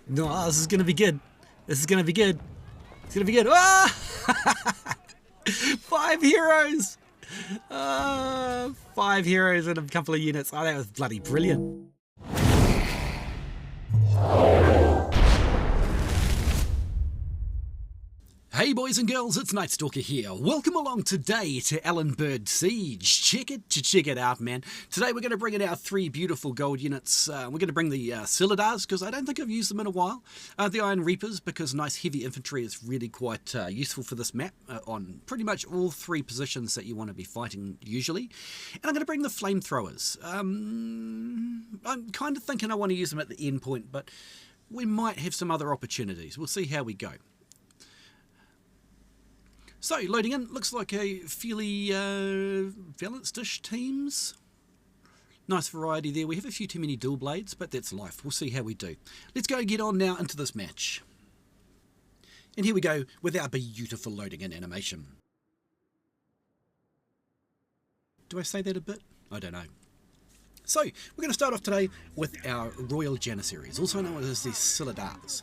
No, this is going to be good. This is going to be good. It's going to be good. Ah! 5 heroes! 5 heroes and a couple of units. Oh, that was bloody brilliant. Hey boys and girls, it's KnightStalker here. Welcome along today to Ellenberg Siege. Check it out, man. Today we're going to bring in our 3 beautiful gold units. We're going to bring the Silhadars, because I don't think I've used them in a while. The Iron Reapers, because nice heavy infantry is really quite useful for this map on pretty much all 3 positions that you want to be fighting usually. And I'm going to bring the Flamethrowers. I'm kind of thinking I want to use them at the end point, but we might have some other opportunities. We'll see how we go. So, loading in, looks like a fairly balanced-ish teams. Nice variety there. We have a few too many dual blades, but that's life. We'll see how we do. Let's go get on now into this match. And here we go with our beautiful loading in animation. Do I say that a bit? I don't know. So, we're going to start off today with our Royal Janissaries, also known as the Silhadars.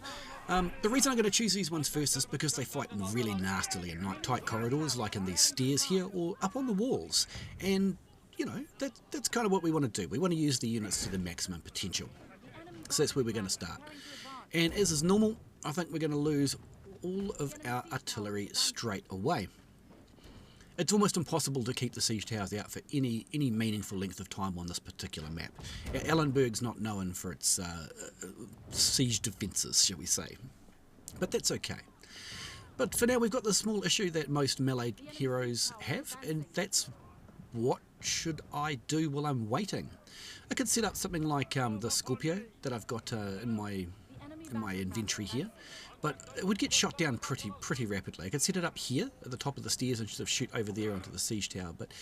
The reason I'm going to choose these ones first is because they fight really nastily in tight corridors, like in these stairs here, or up on the walls. And, you know, that's kind of what we want to do. We want to use the units to the maximum potential. So that's where we're going to start. And as is normal, I think we're going to lose all of our artillery straight away. It's almost impossible to keep the siege towers out for any meaningful length of time on this particular map. Ellenberg's not known for its siege defences, shall we say. But that's okay. But for now we've got the small issue that most melee heroes have, and that's what should I do while I'm waiting? I could set up something like the Scorpio that I've got in my inventory here, but it would get shot down pretty rapidly. I could set it up here at the top of the stairs and sort of shoot over there onto the siege tower, but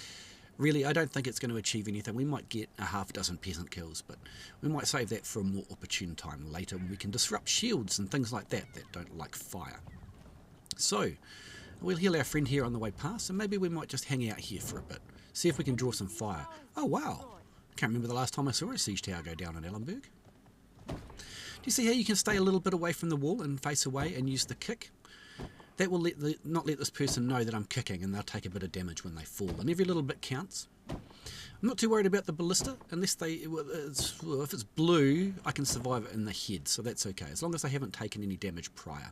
really I don't think it's going to achieve anything. We might get a half dozen peasant kills, but we might save that for a more opportune time later when we can disrupt shields and things like that don't like fire. So we'll heal our friend here on the way past, and maybe we might just hang out here for a bit, see if we can draw some fire. Oh wow, can't remember the last time I saw a siege tower go down in Ellenberg. Do you see how you can stay a little bit away from the wall and face away and use the kick? That will not let this person know that I'm kicking, and they'll take a bit of damage when they fall, and every little bit counts. I'm not too worried about the ballista, unless if it's blue, I can survive it in the head, so that's okay, as long as they haven't taken any damage prior.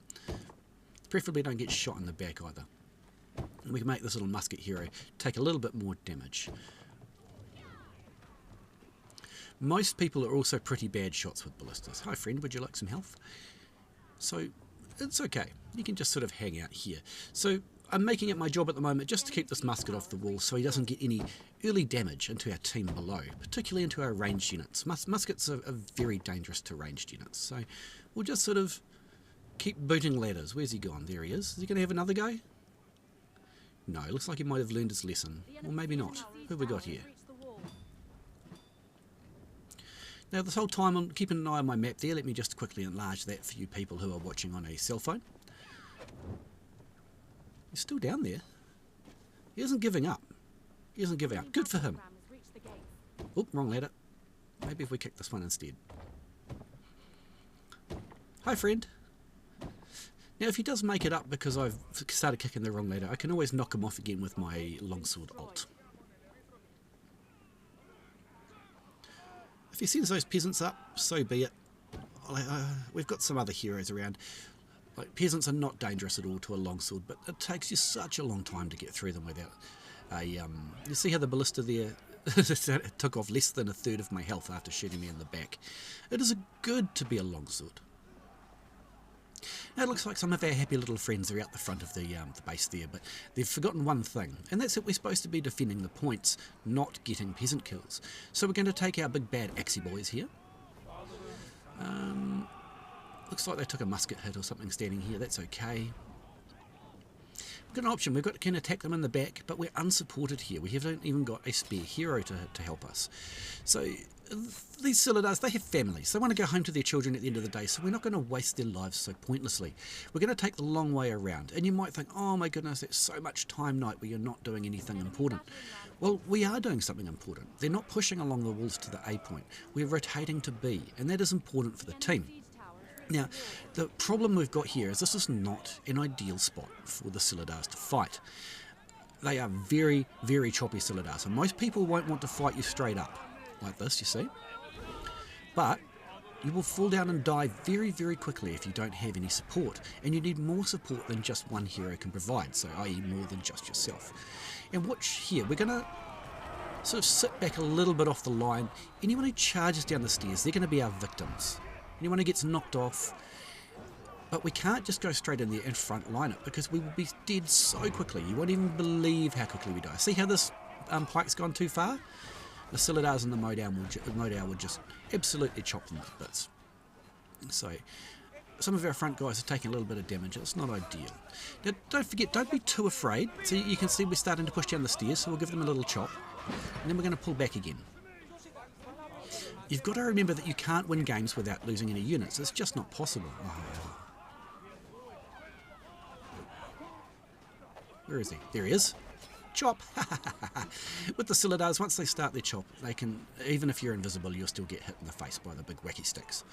Preferably don't get shot in the back either. And we can make this little musket hero take a little bit more damage. Most people are also pretty bad shots with ballistas. Hi friend, would you like some health? So, it's okay. You can just sort of hang out here. So, I'm making it my job at the moment just to keep this musket off the wall so he doesn't get any early damage into our team below, particularly into our ranged units. Muskets are very dangerous to ranged units, so we'll just sort of keep booting ladders. Where's he gone? There he is. Is he going to have another go? No, looks like he might have learned his lesson. Or maybe not. Who have we got here? Now this whole time I'm keeping an eye on my map there. Let me just quickly enlarge that for you people who are watching on a cell phone. He's still down there. He isn't giving up. He isn't giving up. Good for him. Oh, wrong ladder. Maybe if we kick this one instead. Hi friend. Now if he does make it up because I've started kicking the wrong ladder, I can always knock him off again with my Longsword ult. If he sends those peasants up, so be it. We've got some other heroes around. Like, peasants are not dangerous at all to a longsword, but it takes you such a long time to get through them without a... You see how the ballista there took off less than a third of my health after shooting me in the back. It is good to be a longsword. Now it looks like some of our happy little friends are out the front of the base there, but they've forgotten one thing, and that's that we're supposed to be defending the points, not getting peasant kills. So we're going to take our big bad axie boys here. Looks like they took a musket hit or something standing here, that's okay. We've got an option, we can attack them in the back, but we're unsupported here. We haven't even got a spare hero to help us. So these Sillydars, they have families. They want to go home to their children at the end of the day, so we're not going to waste their lives so pointlessly. We're going to take the long way around. And you might think, oh my goodness, that's so much time night where you're not doing anything important. Well, we are doing something important. They're not pushing along the walls to the A point. We're rotating to B, and that is important for the team. Now, the problem we've got here is this is not an ideal spot for the Silhadars to fight. They are very, very choppy Silhadars, and most people won't want to fight you straight up, like this, you see. But you will fall down and die very, very quickly if you don't have any support, and you need more support than just one hero can provide, so i.e. more than just yourself. And watch here, we're going to sort of sit back a little bit off the line. Anyone who charges down the stairs, they're going to be our victims. Anyone who gets knocked off, but we can't just go straight in there and front line it because we will be dead so quickly. You won't even believe how quickly we die. See how this pike's gone too far? The Sillydars and the Modal will just absolutely chop them to bits. So some of our front guys are taking a little bit of damage. It's not ideal. Now don't forget, don't be too afraid. So you can see we're starting to push down the stairs, so we'll give them a little chop. And then we're going to pull back again. You've got to remember that you can't win games without losing any units. It's just not possible. Oh. Where is he? There he is. Chop! With the Silhadars, once they start their chop, they can, even if you're invisible, you'll still get hit in the face by the big wacky sticks.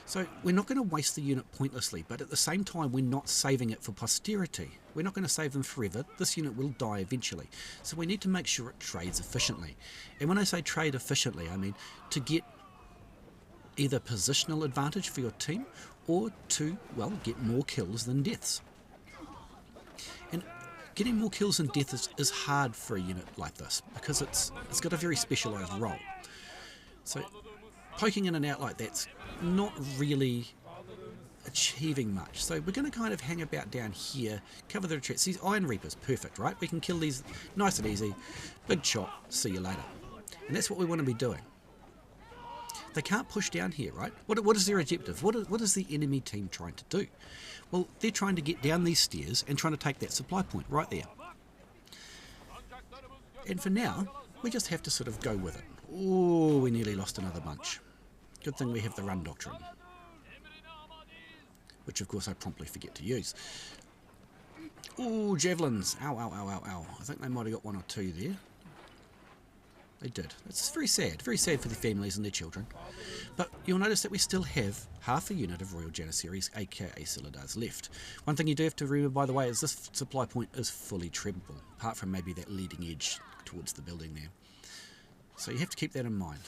So we're not going to waste the unit pointlessly, but at the same time, we're not saving it for posterity. We're not going to save them forever. This unit will die eventually. So we need to make sure it trades efficiently. And when I say trade efficiently, I mean to get either positional advantage for your team or to, well, get more kills than deaths. And getting more kills than deaths is hard for a unit like this because it's got a very specialised role. So poking in and out like that's not really achieving much. So we're going to kind of hang about down here, cover the retreats. These Iron Reapers, perfect, right? We can kill these nice and easy. Big shot, see you later. And that's what we want to be doing. They can't push down here, right? What is their objective? What is the enemy team trying to do? Well, they're trying to get down these stairs and trying to take that supply point right there. And for now, we just have to sort of go with it. Oh, we nearly lost another bunch. Good thing we have the run doctrine, which of course I promptly forget to use. Oh, javelins. Ow, ow, ow, ow, ow. I think they might have got one or two there. They did. It's very sad for the families and their children. But you'll notice that we still have half a unit of Royal Janissaries, aka Silhadars, left. One thing you do have to remember, by the way, is this supply point is fully trebbable, apart from maybe that leading edge towards the building there. So you have to keep that in mind.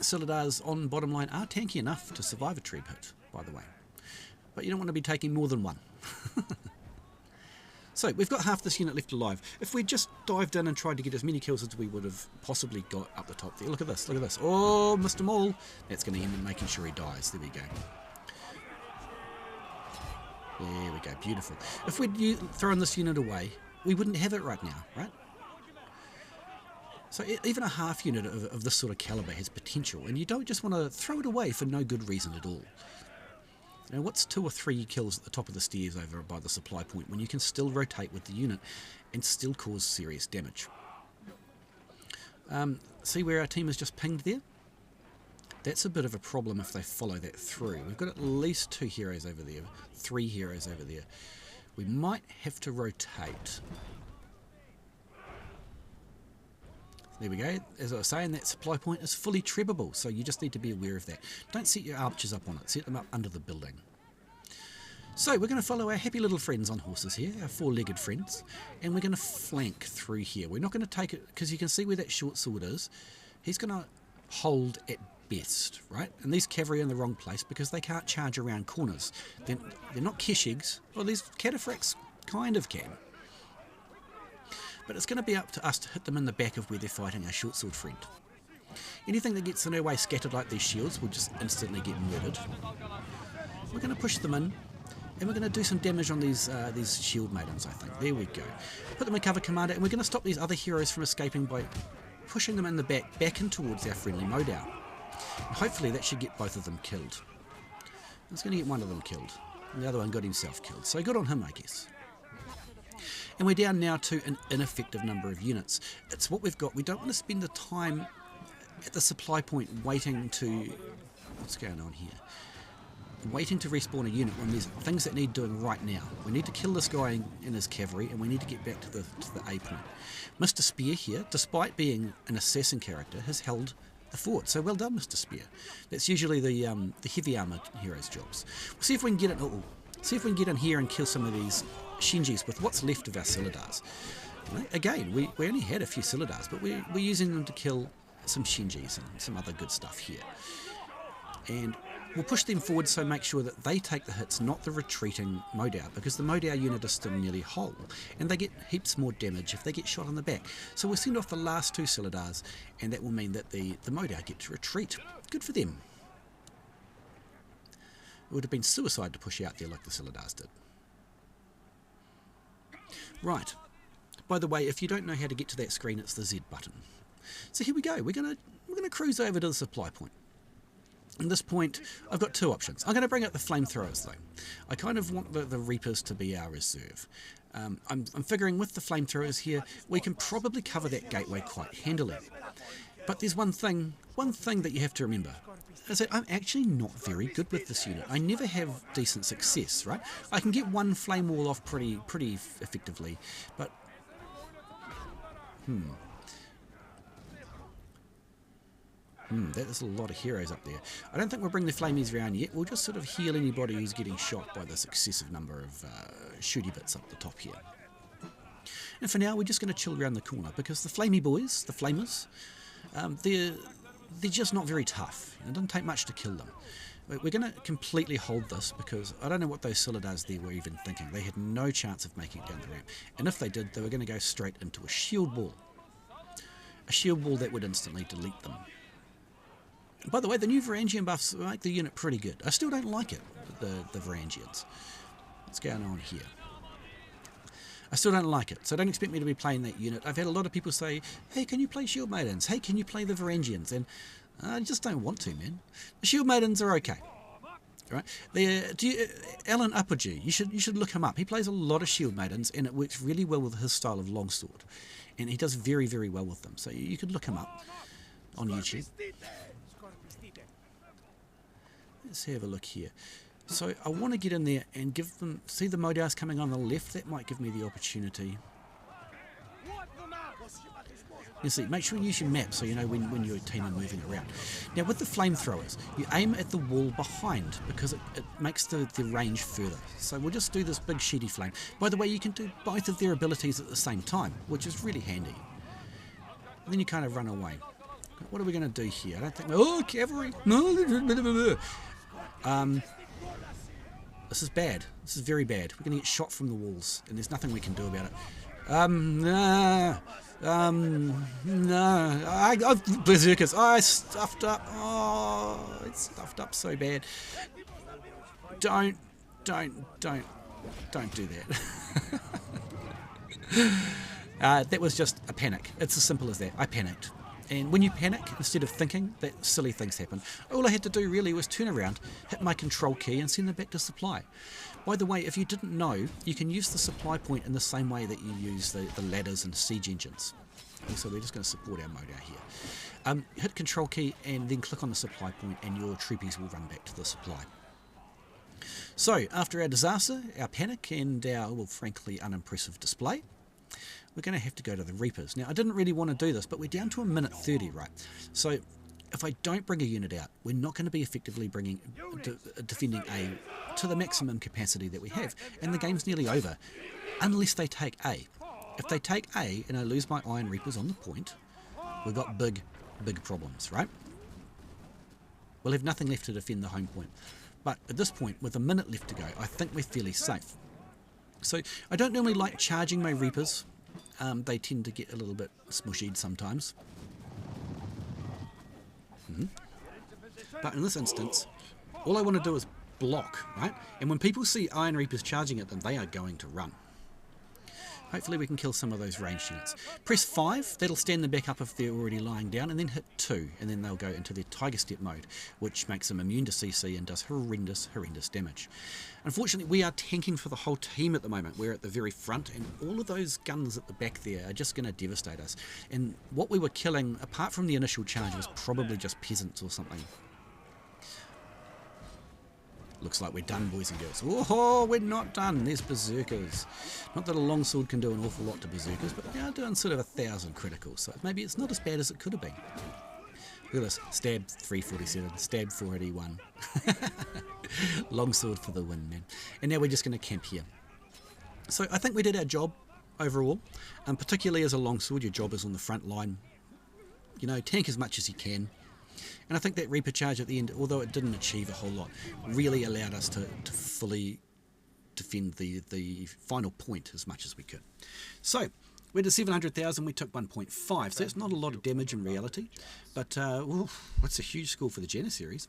Silhadars on bottom line are tanky enough to survive a treb hit, by the way. But you don't want to be taking more than one. So we've got half this unit left alive. If we just dived in and tried to get as many kills as we would have possibly got up the top there. Look at this, look at this. Oh, Mr. Maul. That's going to end up making sure he dies. There we go. There we go, beautiful. If we'd thrown this unit away, we wouldn't have it right now, right? So even a half unit of this sort of caliber has potential, and you don't just want to throw it away for no good reason at all. Now, what's 2 or 3 kills at the top of the stairs over by the supply point when you can still rotate with the unit and still cause serious damage? See where our team is just pinged there? That's a bit of a problem if they follow that through. We've got at least 2 heroes over there, 3 heroes over there. We might have to rotate. There we go. As I was saying, that supply point is fully trebbable, so you just need to be aware of that. Don't set your archers up on it, set them up under the building. So we're going to follow our happy little friends on horses here, our 4-legged friends, and we're going to flank through here. We're not going to take it, because you can see where that short sword is. He's going to hold at best, right? And these cavalry are in the wrong place because they can't charge around corners. They're not Keshigs. Well, these cataphracts kind of can. But it's going to be up to us to hit them in the back of where they're fighting our short sword friend. Anything that gets in our way scattered like these shields will just instantly get murdered. We're going to push them in, and we're going to do some damage on these shield maidens, I think. There we go. Put them in cover commander, and we're going to stop these other heroes from escaping by pushing them in the back in towards our friendly Modal. And hopefully that should get both of them killed. It's going to get one of them killed, and the other one got himself killed. So good on him, I guess. And we're down now to an ineffective number of units. It's what we've got. We don't want to spend the time at the supply point waiting to... What's going on here? Waiting to respawn a unit when there's things that need doing right now. We need to kill this guy in his cavalry, and we need to get back to the A point. Mr. Spear here, despite being an assassin character, has held the fort. So well done, Mr. Spear. That's usually the heavy armoured heroes' jobs. We'll see if we can get it. See if we can get in here and kill some of these Shinjis with what's left of our Silhadars. You know, again, we only had a few Silhadars, but we're using them to kill some Shinjis and some other good stuff here. And we'll push them forward, so make sure that they take the hits, not the retreating Modao, because the Modao unit is still nearly whole, and they get heaps more damage if they get shot on the back. So we'll send off the last 2 Silhadars, and that will mean that the Modao get to retreat. Good for them. It would have been suicide to push out there like the Silhadars did. Right. By the way, if you don't know how to get to that screen, it's the Z button. So here we go. We're gonna cruise over to the supply point. At this point, I've got 2 options. I'm going to bring up the Flamethrowers, though. I kind of want the Reapers to be our reserve. I'm figuring with the Flamethrowers here, we can probably cover that gateway quite handily. But there's one thing that you have to remember, is that I'm actually not very good with this unit. I never have decent success, right? I can get one flame wall off pretty effectively, but that is a lot of heroes up there. I don't think we'll bring the flamies around yet. We'll just sort of heal anybody who's getting shot by this excessive number of shooty bits up the top here. And for now, we're just going to chill around the corner, because the flamey boys, the flamers, they're just not very tough. It doesn't take much to kill them. We're going to completely hold this, because I don't know what those Silhadars there were even thinking. They had no chance of making it down the ramp. And if they did, they were going to go straight into a shield wall. A shield wall that would instantly delete them. By the way, the new Varangian buffs make the unit pretty good. I still don't like it, the Varangians. What's going on here? I still don't like it, so don't expect me to be playing that unit. I've had a lot of people say, hey, can you play Shield Maidens? Hey, can you play the Varangians? And I just don't want to, man. The Shield Maidens are okay. Right? Alan Uppergy, you should look him up. He plays a lot of Shield Maidens, and it works really well with his style of Longsword. And he does very, very well with them. So you could look him up on YouTube. Let's have a look here. So I want to get in there and give them... See the Modaos coming on the left? That might give me the opportunity. You see, make sure you use your map so you know when your team are moving around. Now with the Flamethrowers, you aim at the wall behind, because it makes the range further. So we'll just do this big sheety flame. By the way, you can do both of their abilities at the same time, which is really handy. And then you kind of run away. What are we going to do here? I don't think... Oh, cavalry! This is bad. This is very bad. We're going to get shot from the walls, and there's nothing we can do about it. Berserkers. I stuffed up. Oh, it's stuffed up so bad. Don't do that. That was just a panic. It's as simple as that. I panicked. And when you panic, instead of thinking, that silly things happen. All I had to do really was turn around, hit my control key, and send them back to supply. By the way, if you didn't know, you can use the supply point in the same way that you use the ladders and siege engines. Okay, so we're just going to support our Modao here. Hit control key and then click on the supply point, and your troopies will run back to the supply. So, after our disaster, our panic, and our, well, frankly, unimpressive display, we're going to have to go to the Reapers. Now, I didn't really want to do this, but we're down to a minute 30, right? So, if I don't bring a unit out, we're not going to be effectively defending A to the maximum capacity that we have. And the game's nearly over, unless they take A. If they take A, and I lose my Iron Reapers on the point, we've got big problems, right? We'll have nothing left to defend the home point. But at this point, with a minute left to go, I think we're fairly safe. So, I don't normally like charging my Reapers. They tend to get a little bit smushied sometimes. But in this instance, all I want to do is block, right? And when people see Iron Reapers charging at them, they are going to run. Hopefully we can kill some of those ranged units. Press 5, that'll stand them back up if they're already lying down, and then hit 2, and then they'll go into their Tiger Step mode, which makes them immune to CC and does horrendous damage. Unfortunately, we are tanking for the whole team at the moment. We're at the very front, and all of those guns at the back there are just going to devastate us. And what we were killing, apart from the initial charge, was probably just peasants or something. Looks like we're done, boys and girls. Oh, we're not done. There's Berserkers. Not that a Longsword can do an awful lot to Berserkers, but they are doing sort of 1,000 criticals, so maybe it's not as bad as it could have been. Look at this. Stab 347, stab 481. Longsword for the win, man. And now we're just going to camp here. So I think we did our job overall. Particularly as a longsword, your job is on the front line. You know, tank as much as you can. And I think that Reaper charge at the end, although it didn't achieve a whole lot, really allowed us to fully defend the final point as much as we could. So we did 700,000, we took 1.5, so it's not a lot of damage in reality, but that's a huge score for the Janissaries.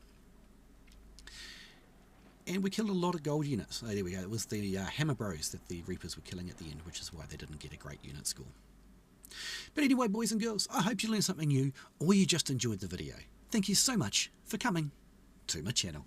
And we killed a lot of gold units. Oh, there we go. It was the Hammer Bros that the Reapers were killing at the end, which is why they didn't get a great unit score. But anyway, boys and girls, I hope you learned something new, or you just enjoyed the video. Thank you so much for coming to my channel.